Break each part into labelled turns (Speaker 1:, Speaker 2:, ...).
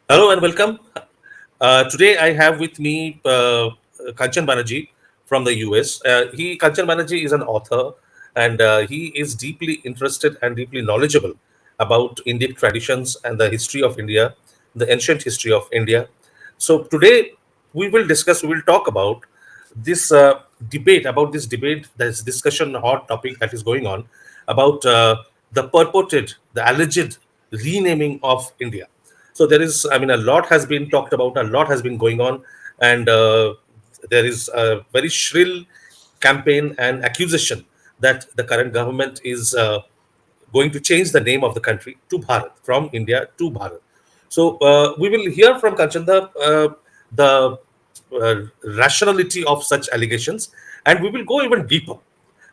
Speaker 1: Hello and welcome. Today I have with me Kanchan Banerjee from the US. Kanchan Banerjee is an author, and he is deeply interested and deeply knowledgeable about Indian traditions and the history of India, the ancient history of India. So today we will talk about this debate, this discussion, hot topic that is going on about the alleged renaming of India. So there is, I mean, a lot has been talked about, a lot has been going on, and there is a very shrill campaign and accusation that the current government is going to change the name of the country to Bharat, from India to Bharat. So we will hear from Kanchanda the rationality of such allegations, and we will go even deeper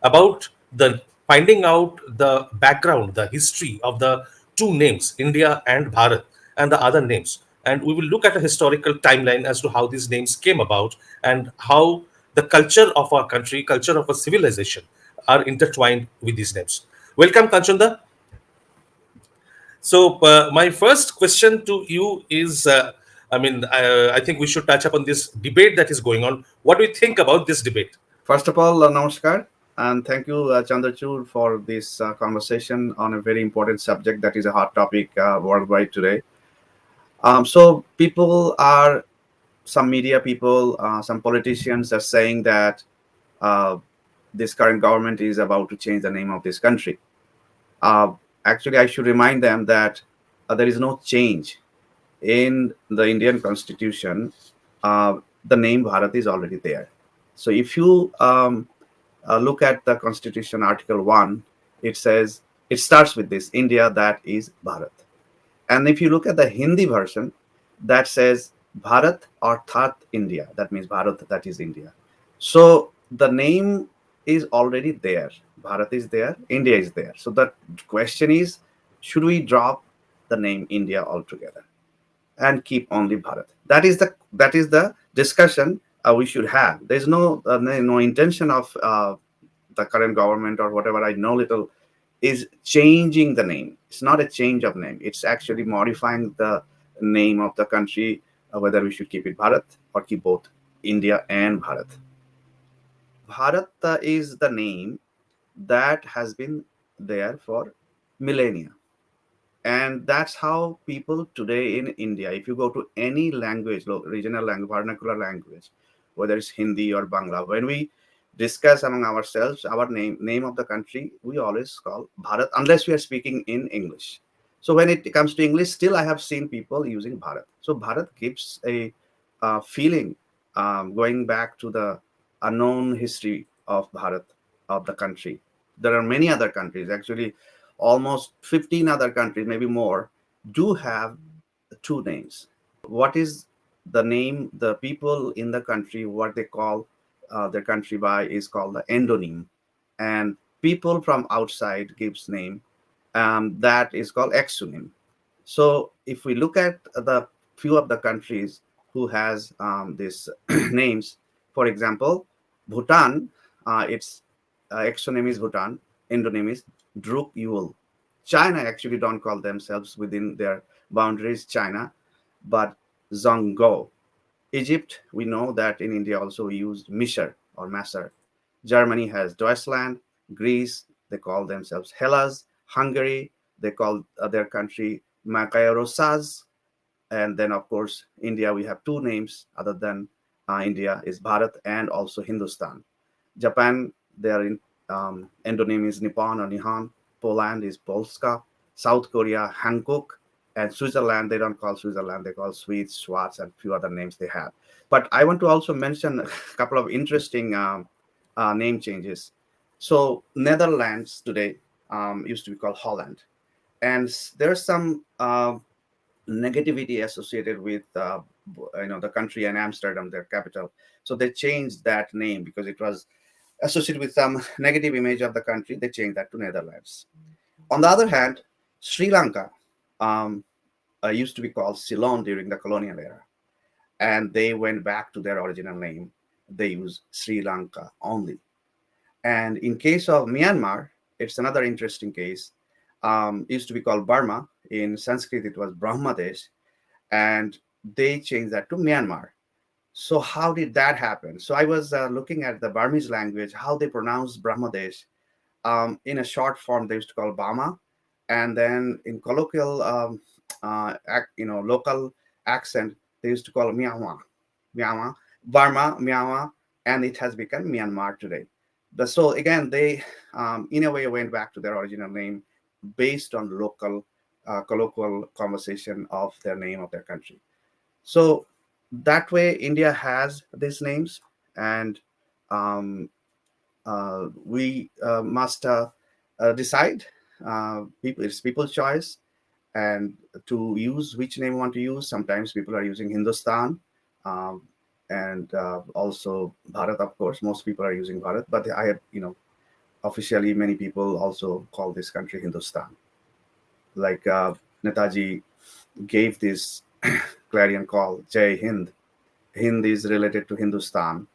Speaker 1: about the finding out the background, the history of the two names, India and Bharat, and the other names. And we will look at a historical timeline as to how these names came about and how the culture of our country, culture of a civilization, are intertwined with these names. Welcome, Kanchanda. So, my first question to you is I think we should touch upon this debate that is going on. What do you think about this debate?
Speaker 2: First of all, namaskar, and thank you, Chandrachud, for this conversation on a very important subject that is a hot topic worldwide today. So, some media people, some politicians are saying that uh, this current government is about to change the name of this country. Uh, Actually, I should remind them that there is no change in the Indian Constitution. Uh, the name Bharat is already there. So, if you look at the Constitution, Article 1, it starts with this India, that is Bharat. And if you look at the Hindi version, that says Bharat Arthat India. That means Bharat, that is India. So the name is already there. Bharat is there, India is there. So the question is, should we drop the name India altogether and keep only Bharat? That is the discussion we should have. There's no intention of the current government or whatever. I know little is changing the name. It's not a change of name. It's actually modifying the name of the country, whether we should keep it Bharat or keep both India and Bharat. Bharat is the name that has been there for millennia. And that's how people today in India, if you go to any language, regional language, vernacular language, whether it's Hindi or Bangla, when we discuss among ourselves our name of the country, we always call Bharat, unless we are speaking in English. So when it comes to English, still I have seen people using Bharat. So Bharat gives a feeling, going back to the unknown history of Bharat, of the country. There are many other countries, actually almost 15 other countries, maybe more, do have two names. What is the name the people in the country, what they call their country by, is called the endonym. And people from outside gives name, that is called exonym. So if we look at the few of the countries who has these names, for example, Bhutan, its exonym is Bhutan, endonym is Druk Yul. China actually don't call themselves within their boundaries China, but Zongo. Egypt, we know that in India also we use Misher or Masser. Germany has Deutschland. Greece, they call themselves Hellas. Hungary, they call their country Makarosas. And then, of course, India, we have two names other than India, is Bharat and also Hindustan. Japan, their endonym is Nippon or Nihon. Poland is Polska. South Korea, Hankook. And Switzerland, they don't call Switzerland, they call Swedes, Schwarz, and a few other names they have. But I want to also mention a couple of interesting name changes. So Netherlands today used to be called Holland, and there's some negativity associated with the country and Amsterdam, their capital. So they changed that name because it was associated with some negative image of the country. They changed that to Netherlands. On the other hand, Sri Lanka um, used to be called Ceylon during the colonial era, and they went back to their original name. They use Sri Lanka only. And in case of Myanmar, it's another interesting case. It used to be called Burma. In Sanskrit, it was Brahmadesh. and they changed that to Myanmar. So how did that happen? So I was looking at the Burmese language, how they pronounce Brahmadesh. In a short form, they used to call Bama, and then in colloquial, local accent, they used to call Myanmar, Myanmar, Burma, Myanmar, and it has become Myanmar today. So again, they in a way went back to their original name based on local colloquial conversation of their name of their country. So that way, India has these names, and um, we must decide. It's people's choice, and to use which name we want to use. Sometimes people are using Hindustan, um, and also Bharat. Of course, most people are using Bharat, but I have, officially many people also call this country Hindustan. Like Netaji gave this clarion call, Jai Hind. Hind is related to Hindustan.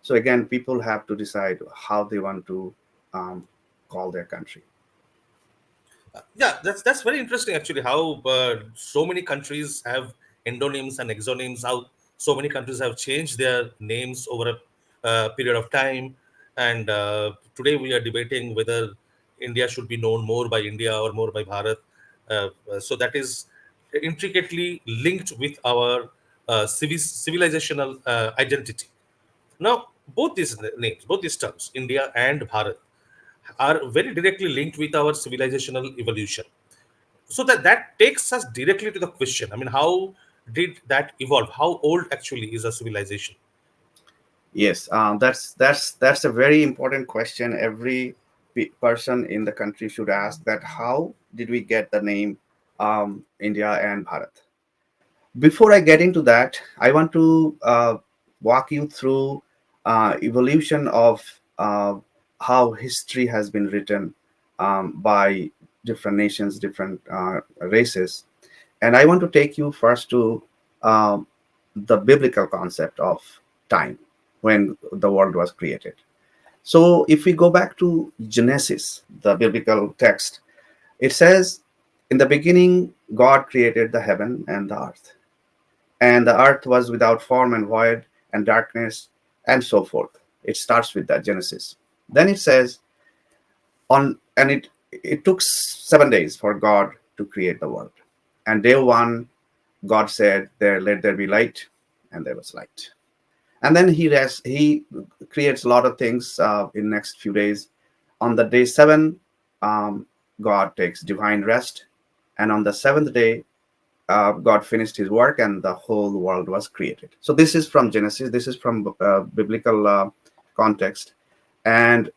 Speaker 2: So again, people have to decide how they want to um, call their country.
Speaker 1: Yeah, that's very interesting actually. How so many countries have endonyms and exonyms. How so many countries have changed their names over a period of time. And today we are debating whether India should be known more by India or more by Bharat. So that is intricately linked with our civilizational identity. Now, both these names, both these terms, India and Bharat, are very directly linked with our civilizational evolution. So that takes us directly to the question. I mean, how did that evolve? How old actually is a civilization?
Speaker 2: Yes, that's a very important question. Every person in the country should ask that: how did we get the name India and Bharat? Before I get into that, I want to walk you through evolution of how history has been written by different nations, different races. And I want to take you first to um, the biblical concept of time when the world was created. So, if we go back to Genesis, the biblical text, it says, "In the beginning, God created the heaven and the earth, and the earth was without form and void, and darkness, and so forth." It starts with that Genesis. Then it says, "On and it took 7 days for God to create the world, and day one, God said, There let there be light, and there was light." And then he creates a lot of things in next few days. On the day seven, um, God takes divine rest, and on the seventh day, God finished his work, and the whole world was created. So this is from Genesis. This is from biblical context. And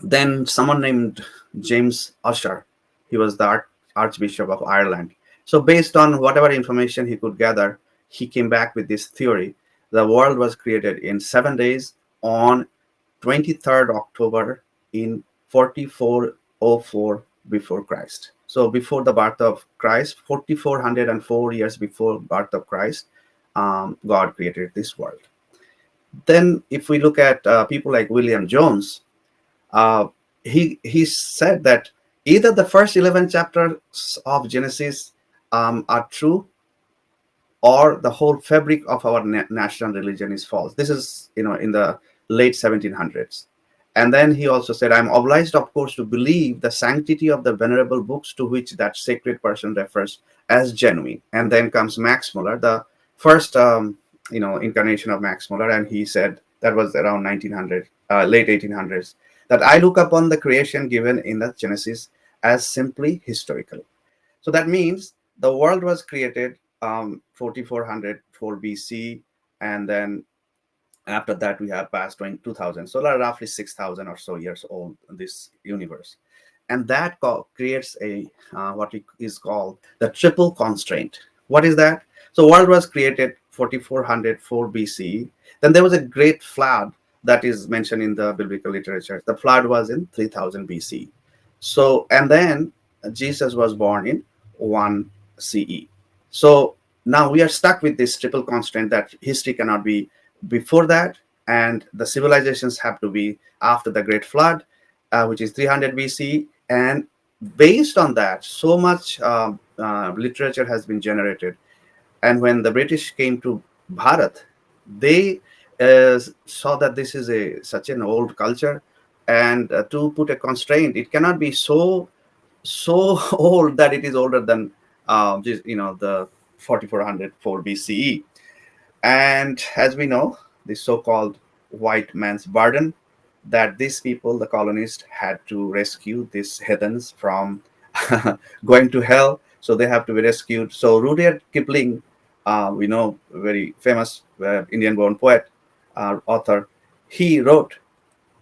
Speaker 2: then someone named James Ussher, he was the Archbishop of Ireland. So based on whatever information he could gather, he came back with this theory: the world was created in 7 days on 23rd October in 4404 before Christ. So before the birth of Christ, 4404 years before birth of Christ, God created this world. Then, if we look at people like William Jones, uh, he said that either the first 11 chapters of Genesis are true, or the whole fabric of our national religion is false. This is, in the late 1700s. And then he also said, "I'm obliged, of course, to believe the sanctity of the venerable books to which that sacred person refers as genuine." And then comes Max Muller, the first, incarnation of Max Muller, and he said that was around 1900, late 1800s, that "I look upon the creation given in the Genesis as simply historical." So that means the world was created 4404 BC, and then after that we have passed 2000. So roughly 6,000 or so years old, this universe. And that creates a what is called the triple constraint. What is that? So world was created 4404 BC. Then there was a great flood that is mentioned in the biblical literature. The flood was in 3000 BC. So, and then Jesus was born in 1 CE. So now we are stuck with this triple constraint that history cannot be before that, and the civilizations have to be after the Great Flood, which is 300 BC. And based on that, so much literature has been generated. And when the British came to Bharat, they saw that this is a such an old culture, and to put a constraint, it cannot be so old that it is older than the 4404 BCE. And as we know, the so-called white man's burden, that these people, the colonists, had to rescue these heathens from going to hell. So they have to be rescued. So Rudyard Kipling, we know, very famous Indian-born poet, author, he wrote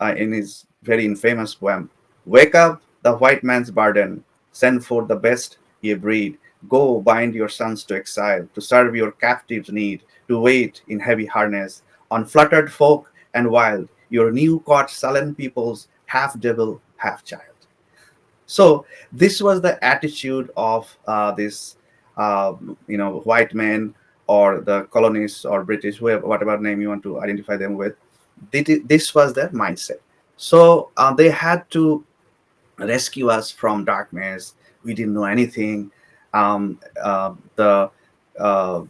Speaker 2: in his very infamous poem, "Wake up, the white man's burden, send forth the best ye breed. Go bind your sons to exile, to serve your captives' need, to wait in heavy harness on fluttered folk and wild, your new caught sullen peoples, half devil, half child." So this was the attitude of this, white men or the colonists or British, whatever name you want to identify them with. This was their mindset. So they had to rescue us from darkness. We didn't know anything. The uh,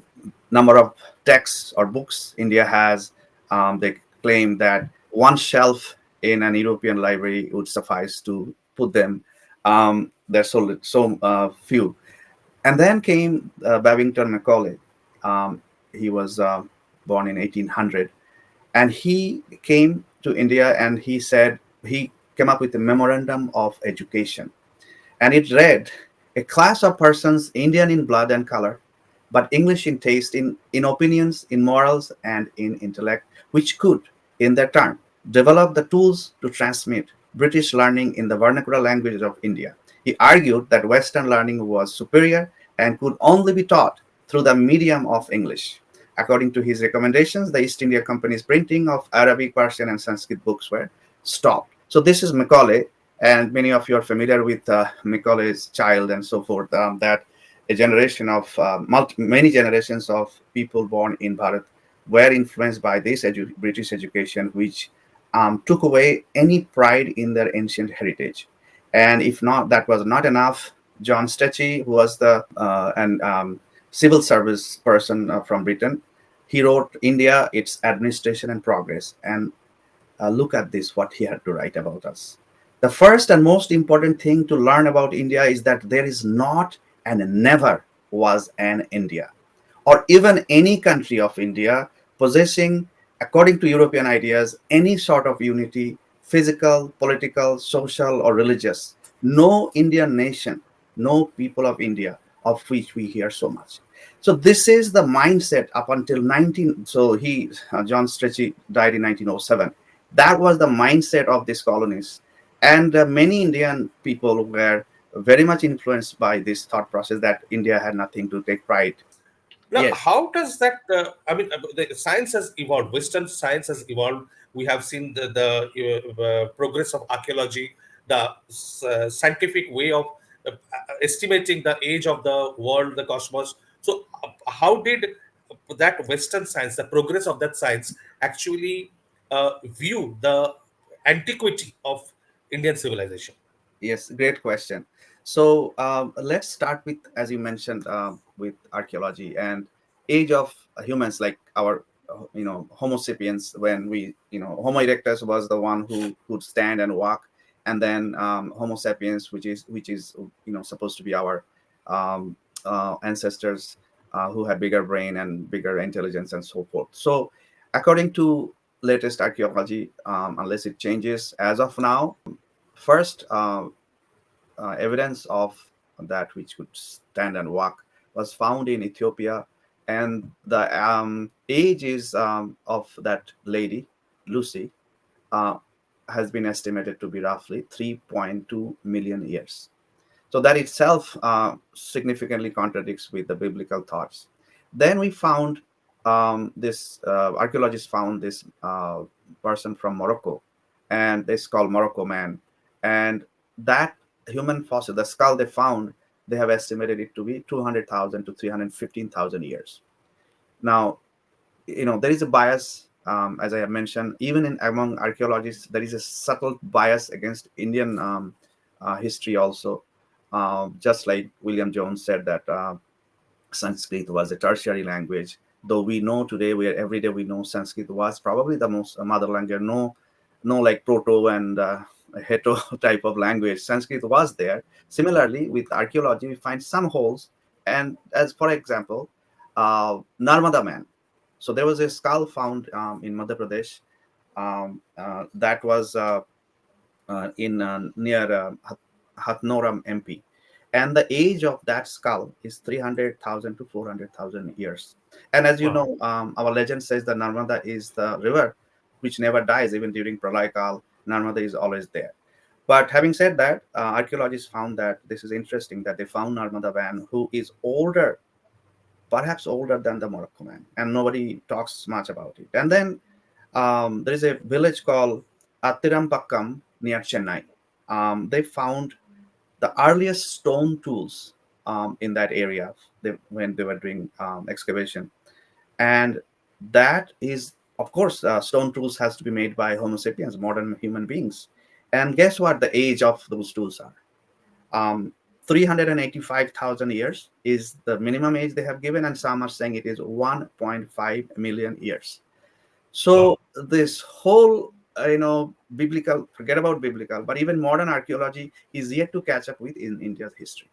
Speaker 2: number of texts or books India has, they claim that one shelf in an European library would suffice to put them. There's so few. And then came Babington Macaulay. He was born in 1800, and he came to India and he said he came up with a memorandum of education, and it read, "A class of persons Indian in blood and color, but English in taste, in opinions, in morals, and in intellect, which could, in their turn, develop the tools to transmit British learning in the vernacular languages of India." He argued that Western learning was superior and could only be taught through the medium of English. According to his recommendations, the East India Company's printing of Arabic, Persian, and Sanskrit books were stopped. So this is Macaulay, and many of you are familiar with Macaulay's Child and so forth. That a generation of many generations of people born in Bharat were influenced by this British education, which took away any pride in their ancient heritage. And if not, that was not enough. John Strachey, who was the and civil service person from Britain, he wrote India, its administration and progress. And look at this, what he had to write about us. The first and most important thing to learn about India is that there is not and never was an India, or even any country of India, possessing, according to European ideas, any sort of unity, physical, political, social, or religious. No Indian nation, no people of India, of which we hear so much. So this is the mindset up until 19. So John Strachey died in 1907. That was the mindset of these colonies, and many Indian people were very much influenced by this thought process that India had nothing to take pride.
Speaker 1: Now,
Speaker 2: Yes,
Speaker 1: how does that? I mean, the science has evolved. Western science has evolved. We have seen the progress of archaeology, the scientific way of estimating the age of the world, the cosmos. So, how did that Western science, the progress of that science, actually view the antiquity of Indian civilization?
Speaker 2: yes, great question. So let's start with, as you mentioned, with archaeology and age of humans, like our, Homo sapiens. When Homo erectus was the one who could stand and walk, and then Homo sapiens, which is supposed to be our um, ancestors who had bigger brain and bigger intelligence and so forth. So, according to latest archaeology, unless it changes, as of now, first evidence of that which could stand and walk was found in Ethiopia, and the age is of that lady, Lucy, uh, has been estimated to be roughly 3.2 million years. So that itself significantly contradicts with the biblical thoughts. Then we found this archaeologists found this person from Morocco, and it's called Morocco man. And that human fossil, the skull they found, they have estimated it to be 200,000 to 315,000 years. Now, there is a bias, as I have mentioned, even in among archaeologists, there is a subtle bias against Indian history also. Just like William Jones said that Sanskrit was a tertiary language. Though we know today, where every day we know Sanskrit was probably the most mother language. No, like proto and heto type of language. Sanskrit was there. Similarly, with archaeology, we find some holes. And as for example, Narmada Man. So there was a skull found in Madhya Pradesh that was in near Hatnoram, MP. And the age of that skull is 300,000 to 400,000 years. And as you
Speaker 1: Wow.
Speaker 2: know, our legend says that Narmada is the river which never dies, even during Pralay Kal. Narmada is always there. But having said that, archaeologists found that this is interesting that they found Narmada man who is older, perhaps older than the Morocco man, and nobody talks much about it. And then there is a village called Atirampakkam near Chennai. They found the earliest stone tools in that area when they were doing excavation, and that is, of course, stone tools has to be made by Homo sapiens, modern human beings. And guess what? The age of those tools are. Um, 385,000 years is the minimum age they have given, and some are saying it is 1.5 million years.
Speaker 1: Wow.
Speaker 2: So this whole, biblical, forget about biblical, but even modern archaeology is yet to catch up with in India's history.